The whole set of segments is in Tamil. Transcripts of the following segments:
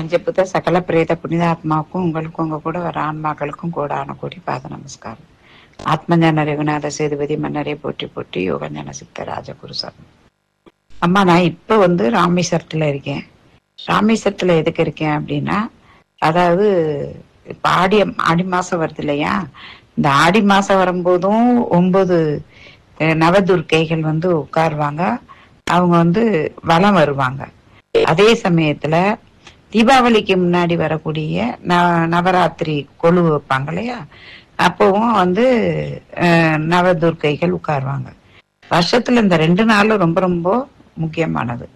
பஞ்சபூத சகல பிரேத புனிதாத்மாவுக்கும் உங்களுக்கும் உங்க கூட வர ஆன்மாக்களுக்கும் கோடான கோடி பாத நமஸ்காரம். ஆத்மஞான ரகுநாத சேதுபதி மன்னரே போற்றி போற்றி. யோகஞான சித்த ராஜகுரு சரணம். அம்மா, நான் இப்ப ராமேஸ்வரத்துல இருக்கேன். ராமேஸ்வரத்துல எதுக்கு இருக்கேன் அப்படின்னா, அதாவது இப்ப ஆடி மாசம் வருது இல்லையா? இந்த ஆடி மாசம் வரும்போதும் 9 நவதுர்க்கைகள் உட்காருவாங்க. அவங்க வலம் வருவாங்க. அதே சமயத்துல தீபாவளிக்கு முன்னாடி வரக்கூடிய நவராத்திரி கொலு வைப்பாங்க இல்லையா? அப்பவும் நவதுர்க்கைகள் உட்காருவாங்க. வருஷத்துல இந்த 2 நாளும் ரொம்ப ரொம்ப முக்கியமானது.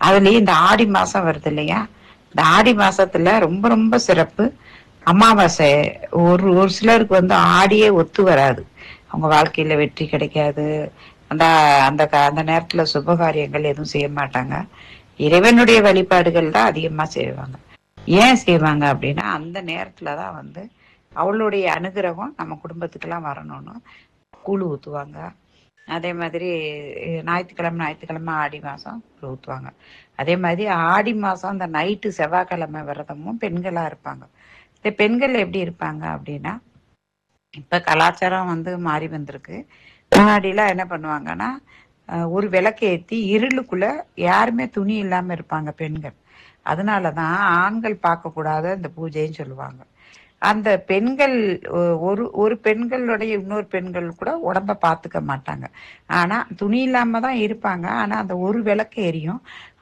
அதுலயும் இந்த ஆடி மாசம் வருது இல்லையா? இந்த ஆடி மாசத்துல ரொம்ப ரொம்ப சிறப்பு. அமாவாசை ஒரு சிலருக்கு ஆடியே ஒத்து வராது. அவங்க வாழ்க்கையில வெற்றி கிடைக்காது. அந்த அந்த அந்த நேரத்துல சுபகாரியங்கள் எதுவும் செய்ய மாட்டாங்க. இறைவனுடைய வழிபாடுகள் தான் அதிகமா செய்வாங்க. ஏன் செய்வாங்க அப்படின்னா, அந்த நேரத்துலதான் அவளுடைய அனுகிரகம் நம்ம குடும்பத்துக்கெல்லாம் வரணும்னு கூழு ஊத்துவாங்க. அதே மாதிரி ஞாயிற்றுக்கிழமை ஆடி மாசம் ஊத்துவாங்க. அதே மாதிரி ஆடி மாசம் அந்த நைட்டு செவ்வாய்க்கிழமை விரதமும் பெண்களா இருப்பாங்க. இந்த பெண்கள் எப்படி இருப்பாங்க அப்படின்னா, இப்ப கலாச்சாரம் மாறி வந்திருக்கு. முன்னாடிலாம் என்ன பண்ணுவாங்கன்னா, ஒரு விளக்கு ஏத்தி இருளுக்குள்ள யாருமே துணி இல்லாம இருப்பாங்க பெண்கள். அதனாலதான் ஆண்கள் பார்க்க கூடாத இந்த பூஜைன்னு சொல்லுவாங்க. அந்த பெண்கள் ஒரு பெண்களுடைய இன்னொரு பெண்கள் கூட உடம்ப பாத்துக்க மாட்டாங்க. ஆனா துணி இல்லாம தான் இருப்பாங்க. ஆனா அந்த ஒரு விளக்கு எரியும்.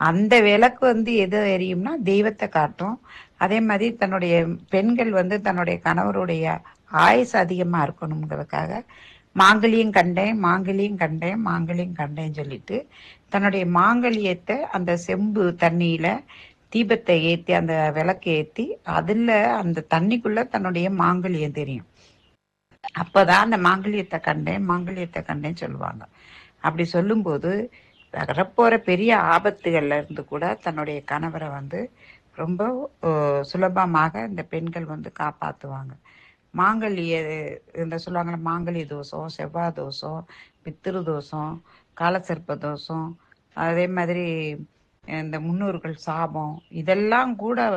அந்த விளக்கு எது எரியும்னா தெய்வத்தை காட்டும். அதே மாதிரி தன்னுடைய பெண்கள் தன்னுடைய கணவருடைய ஆயுசு அதிகமா இருக்கணுங்கிறதுக்காக மாங்கல்யம் கண்டேன் மாங்கல்யம் கண்டேன் மாங்கல்யம் கண்டேன்னு சொல்லிட்டு தன்னுடைய மாங்கல்யத்தை அந்த செம்பு தண்ணியில தீபத்தை ஏத்தி அந்த விளக்கு ஏத்தி அதுல அந்த தண்ணிக்குள்ள தன்னுடைய மாங்கல்யம் தெரியும். அப்பதான் அந்த மாங்கல்யத்தை கண்டேன்னு சொல்லுவாங்க. அப்படி சொல்லும்போது வரப்போற பெரிய ஆபத்துகள்ல இருந்து கூட தன்னுடைய கணவரை ரொம்ப சுலபமாக இந்த பெண்கள் காப்பாத்துவாங்க. மாங்கல்ய இந்த சொல்லுவாங்களா, மாங்கல்ய தோஷம், செவ்வாய் தோஷம், பித்திரு தோஷம், காலசர்ப்ப தோஷம், அதே மாதிரி இந்த முன்னோர்கள் சாபம், இதெல்லாம் கூட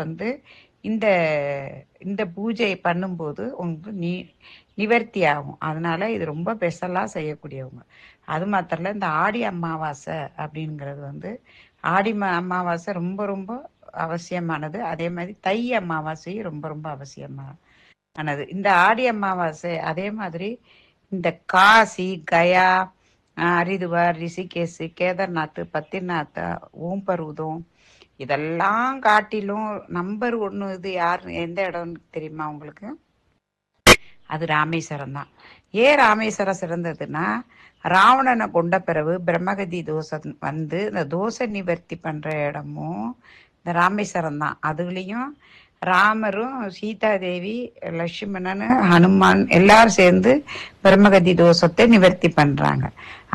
இந்த இந்த பூஜை பண்ணும்போது உங்களுக்கு நிவர்த்தி ஆகும். அதனால இது ரொம்ப ஸ்பெஷலா செய்யக்கூடியவங்க. அது மாத்திரம் இல்ல, இந்த ஆடி அமாவாசை அப்படிங்கிறது ஆடி அமாவாசை ரொம்ப ரொம்ப அவசியமானது. அதே மாதிரி தை அமாவாசையும் ரொம்ப ரொம்ப அவசியமானது. இந்த ஆடி அமாவாசை அதே மாதிரி இந்த காசி, கயா, ஹரிதுவார், ரிஷிகேஷ், கேதார்நாத், பத்ரிநாத், ஓம்பருவதம் இதெல்லாம் காட்டிலும் நம்பர் 1 இது யார், எந்த இடம் தெரியுமா உங்களுக்கு? அது ராமேஸ்வரம் தான். ஏன் ராமேஸ்வரம் சிறந்ததுன்னா, ராவணனை கொண்ட பிறகு பிரம்மகதி தோஷம் இந்த தோஷ நிவர்த்தி பண்ற இடமும் இந்த ராமேஸ்வரம் தான். அதுலயும் ராமரும் சீதாதேவி, லட்சுமணன், ஹனுமான் எல்லாரும் சேர்ந்து பிரம்மகதி தோஷத்தை நிவர்த்தி பண்றாங்க.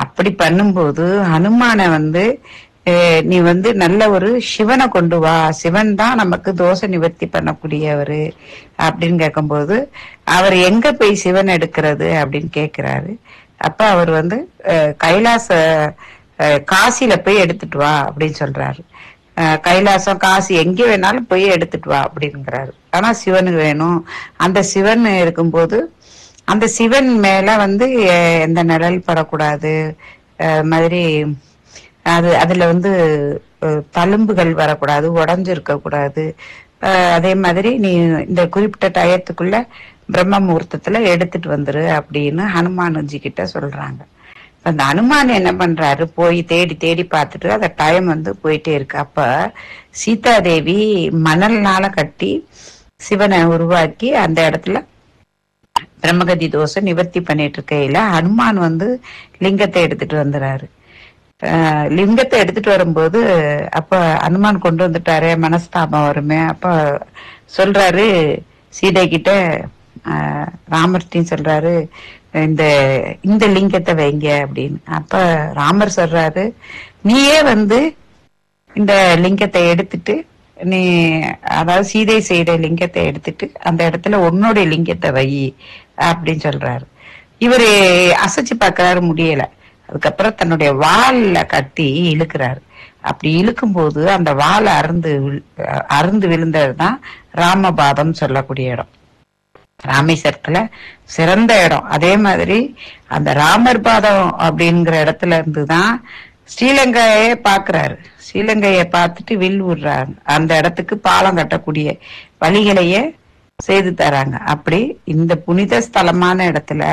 அப்படி பண்ணும்போது ஹனுமான நீ நல்ல ஒரு சிவனை கொண்டு வா, சிவன் தான் நமக்கு தோஷ நிவர்த்தி பண்ணக்கூடியவரு அப்படின்னு கேட்கும்போது, அவர் எங்க போய் சிவன் எடுக்கிறது அப்படின்னு கேட்கிறாரு. அப்ப அவர் கைலாச காசில போய் எடுத்துட்டு வா அப்படின்னு சொல்றாரு. கைலாசம் காசி எங்க வேணாலும் போய் எடுத்துட்டு வா அப்படிங்கிறாரு. ஆனா சிவனுக்கு வேணும். அந்த சிவன் இருக்கும்போது அந்த சிவன் மேல எந்த நிழல் படக்கூடாது மாதிரி, அதுல தழும்புகள் வரக்கூடாது, உடஞ்சு இருக்க கூடாது. அதே மாதிரி நீ இந்த குறிப்பிட்ட டயத்துக்குள்ள பிரம்ம முகூர்த்தத்துல எடுத்துட்டு வந்துரு அப்படின்னு ஹனுமானுஜி கிட்ட சொல்றாங்க. அந்த அனுமான் என்ன பண்றாரு, போய் தேடி தேடி பார்த்துட்டு அந்த டைம் போயிட்டே இருக்கு. அப்ப சீதாதேவி மணல்னால கட்டி சிவனை உருவாக்கி அந்த இடத்துல பிரம்மகதி தோஷம் நிவர்த்தி பண்ணிட்டு இருக்கையில ஹனுமான் லிங்கத்தை எடுத்துட்டு வந்துறாரு. லிங்கத்தை எடுத்துட்டு வரும்போது அப்ப ஹனுமான் கொண்டு வந்துட்டாரு, மனஸ்தாபம் வருமே. அப்ப சொல்றாரு சீதை கிட்ட, ராமர்கிட்டையும் சொல்றாரு, இந்த இந்த லிங்கத்தை வைங்க அப்படின்னு. அப்ப ராமர் சொல்றாரு, நீயே இந்த லிங்கத்தை எடுத்துட்டு நீ, அதாவது சீதை செய்த லிங்கத்தை எடுத்துட்டு அந்த இடத்துல உன்னுடைய லிங்கத்தை வை அப்படின்னு சொல்றாரு. இவரு அசைச்சு பாக்குறாரு, முடியல. அதுக்கப்புறம் தன்னுடைய வால்ல கட்டி இழுக்கிறாரு. அப்படி இழுக்கும்போது அந்த வால் அருந்து விழுந்ததுதான் ராமபாதம் சொல்லக்கூடிய இடம். ராமேஸ்வரத்துல சிறந்த இடம். அதே மாதிரி அந்த ராமர் பாதம் அப்படிங்கிற இடத்துல இருந்துதான் ஸ்ரீலங்கையே பாக்குறாரு. ஸ்ரீலங்கைய பார்த்துட்டு வில் விடுறாங்க. அந்த இடத்துக்கு பாலம் கட்டக்கூடிய வழிகளையே செய்து தராங்க. அப்படி இந்த புனித ஸ்தலமான இடத்துல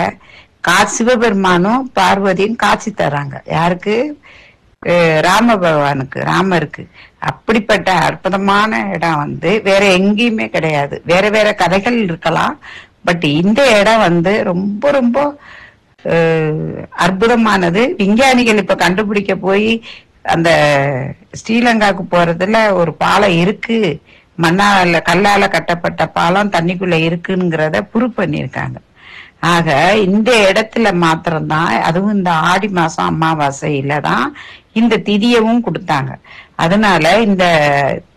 சிவபெருமானும் பார்வதியும் காட்சி தராங்க. யாருக்கு? ராம பகவானுக்கு, ராமருக்கு. அப்படிப்பட்ட அற்புதமான இடம் வேற எங்கேயுமே கிடையாது. வேற வேற கதைகள் இருக்கலாம், பட் இந்த இடம் ரொம்ப ரொம்ப அற்புதமானது. விஞ்ஞானிகள் இப்ப கண்டுபிடிக்க போய் அந்த ஸ்ரீலங்காவுக்கு போறதுல ஒரு பாலம் இருக்கு, மண்ணால கல்லால கட்டப்பட்ட பாலம் தண்ணிக்குள்ள இருக்குங்கிறத ப்ரூவ் பண்ணிருக்காங்க. ஆக இந்த இடத்துல மாத்திரம்தான், அதுவும் இந்த ஆடி மாசம் அமாவாசையில தான் இந்த திதியவும் கொடுத்தாங்க. அதனால இந்த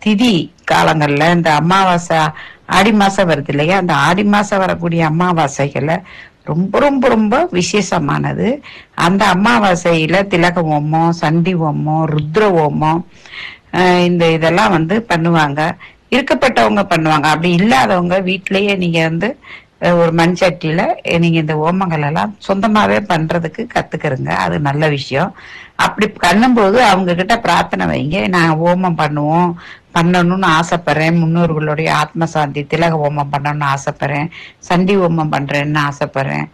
திதி காலங்கள்ல இந்த அமாவாசை ஆடி மாசம் வருது இல்லையா, அந்த ஆடி மாசம் வரக்கூடிய அமாவாசைகளை ரொம்ப ரொம்ப ரொம்ப விசேஷமானது. அந்த அமாவாசையில திலக ஓமம், சண்டி ஓமம், ருத்ர ஓமம், இந்த இதெல்லாம் பண்ணுவாங்க. இருக்கப்பட்டவங்க பண்ணுவாங்க. அப்படி இல்லாதவங்க வீட்டிலேயே நீங்க ஒரு மண் சட்டியில நீங்க இந்த ஓமங்கள் எல்லாம் சொந்தமாவே பண்றதுக்கு கத்துக்கிறங்க. அது நல்ல விஷயம். அப்படி பண்ணும்போது அவங்க கிட்ட பிரார்த்தனை வைங்க, நான் ஓமம் பண்ணணும்னு ஆசைப்படுறேன், முன்னோர்களுடைய ஆத்ம சாந்தி, திலக ஓமம் பண்ணணும்னு ஆசைப்படுறேன், சண்டி ஓமம் பண்றேன்னு ஆசைப்படுறேன்,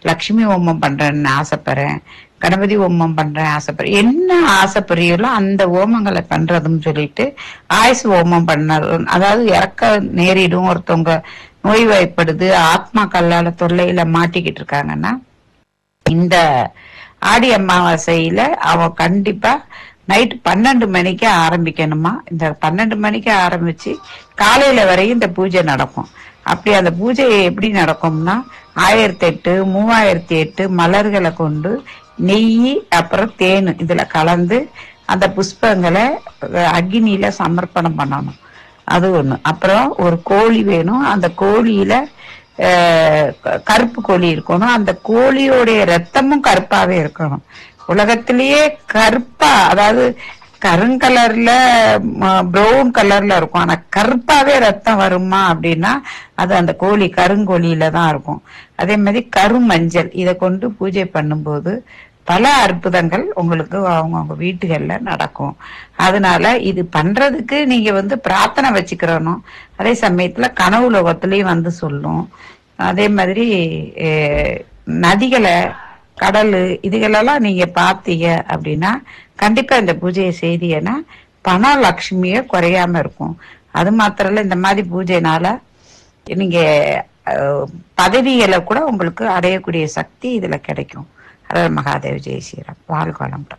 லட்சுமி ஓமம் பண்றேன்னு ஆசைப்படுறேன், கணபதி ஓமம் பண்றேன் ஆசைப்படுறேன், என்ன ஆசைப்படுறீங்களோ அந்த ஓமங்களை பண்றதுன்னு சொல்லிட்டு ஆயுசு ஓமம் பண்ணணும். அதாவது இறக்க நேரிடும், ஒருத்தவங்க நோய்வாய்ப்படுது, ஆத்மா கல்லால தொல்லையில மாட்டிக்கிட்டு இருக்காங்கன்னா இந்த ஆடி அமாவாசையில அவன் கண்டிப்பா நைட் 12 மணிக்கு ஆரம்பிக்கணுமா. இந்த 12 மணிக்கு ஆரம்பிச்சு காலையில வரையும் இந்த பூஜை நடக்கும். அப்படி அந்த பூஜை எப்படி நடக்கும்னா 1008 3008 மலர்களை கொண்டு நெய் அப்புறம் தேன் இதுல கலந்து அந்த புஷ்பங்களை அக்னியில சமர்ப்பணம் பண்ணணும். அது ஒண்ணு. அப்புறம் ஒரு கோழி வேணும். அந்த கோழியில கருப்பு கோழி இருக்கணும். அந்த கோழியோடைய ரத்தமும் கருப்பாவே இருக்கணும். உலகத்திலேயே கருப்பா, அதாவது கருங்கலர்ல ப்ரௌன் கலர்ல இருக்கும், ஆனா கருப்பாவே ரத்தம் வருமா அப்படின்னா அது அந்த கோழி கருங்கோழியில தான் இருக்கும். அதே மாதிரி கருமஞ்சள் இதை கொண்டு பூஜை பண்ணும்போது பல அற்புதங்கள் உங்களுக்கு அவங்க வீட்டுகள்ல நடக்கும். அதனால இது பண்றதுக்கு நீங்க பிரார்த்தனை வச்சுக்கிறணும். அதே சமயத்துல கனவு லோகத்திலயும் சொல்லும். அதே மாதிரி நதிகளை, கடல் இதுகளெல்லாம் நீங்க பார்த்தீங்க அப்படின்னா கண்டிப்பா இந்த பூஜையை செய்தீங்கன்னா பணம் லட்சுமிய குறையாம இருக்கும். அது மாத்திரம் இல்ல, இந்த மாதிரி பூஜைனால நீங்க பதவிகளை கூட உங்களுக்கு அடையக்கூடிய சக்தி இதுல கிடைக்கும். மகாதேவ், ஜெய் ஸ்ரீராம், வாழ்க வளமுடன்.